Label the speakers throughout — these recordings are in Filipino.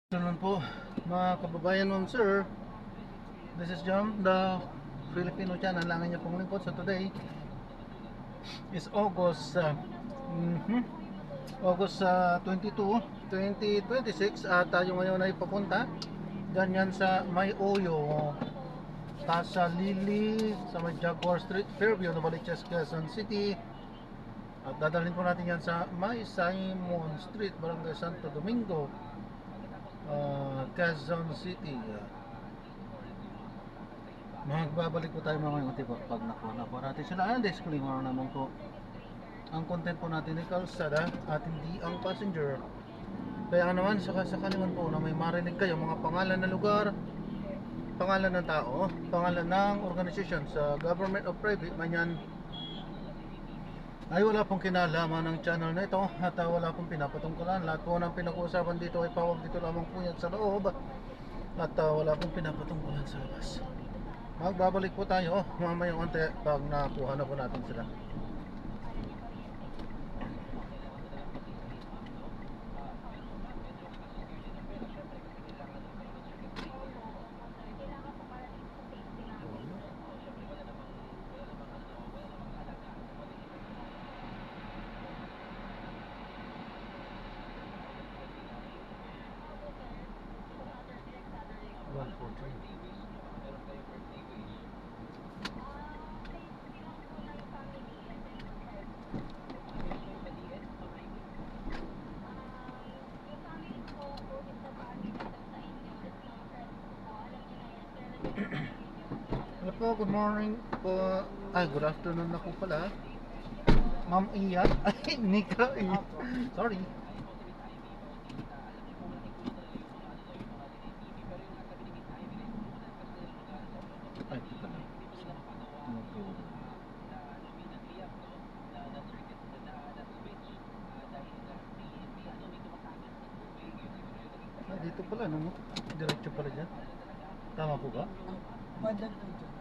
Speaker 1: Afternoon po mga kababayan nun sir. This is Jam, the Filipino channel. Langin niyo pong lingkod. So today is August August 22, 2026 at tayo ngayon ay papunta ganyan sa May Oyo, Casa Lili, sa may Jaguar Street, Fairview, Novaliches, Quezon City. At dadalhin po natin yan sa May Simon Street, Barangay Santo Domingo, Quezon City. Magbabalik po tayo mga ngayon pag nakuha na po natin sila. And disclaimer naman po, ang content po natin ay kalsada at hindi ang passenger. Kaya naman sakali man po na may marinig kayo mga pangalan ng lugar, pangalan ng tao, pangalan ng organisasyon sa government o private man yan, ay wala pong kinalaman ng channel na ito at wala pong pinapatungkulan. Lahat po ng pinag-uusapan dito ay pawag dito lamang po yan sa loob at wala pong pinapatungkulan sa labas. Magbabalik po tayo mamayang onte pag nakuha na po natin sila. Hello po, good morning po. Ay, good afternoon na po pala. Ma'am Iya. Ay, Nika. Sorry. Ay, teka lang. Ay, dito pala, no? Diretso pala dyan. Tama po ba?
Speaker 2: Bandang po dyan.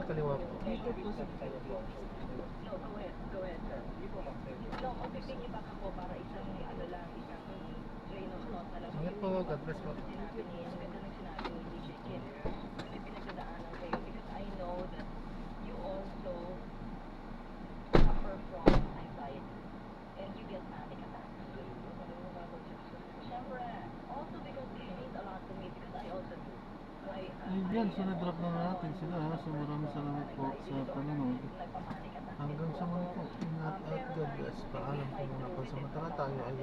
Speaker 1: kaliwa po.
Speaker 2: Dito po sa kaliwa. No, go ahead, sir. No, mag-piggyback ako para isang ano lang, isang train of thought na lang.
Speaker 1: Sige po, God bless po.
Speaker 2: Sinabi ni, ang ganda ng sinabi ni DJ Kim, kasi pinagdadaanan kayo because I know that you also suffer from anxiety and you get panic attacks. Siyempre, also because it means a lot to me because I also do. So
Speaker 1: Yan, so na-drop na natin sila ha. So maraming salamat po sa panonood. Hanggang sa muli po. Ingat at God bless. Paalam po muna po. Samantala tayo ay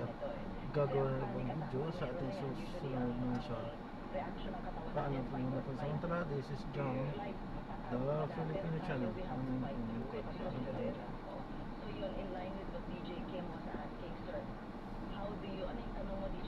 Speaker 1: gagawa na ibang video sa ating susunod na short. Paalam po muna po. Samantala, this is John, the Filipino channel.
Speaker 2: So yun, in line with what DJ Kim was asking, sir, how do you, ano yung tanong mo, DJ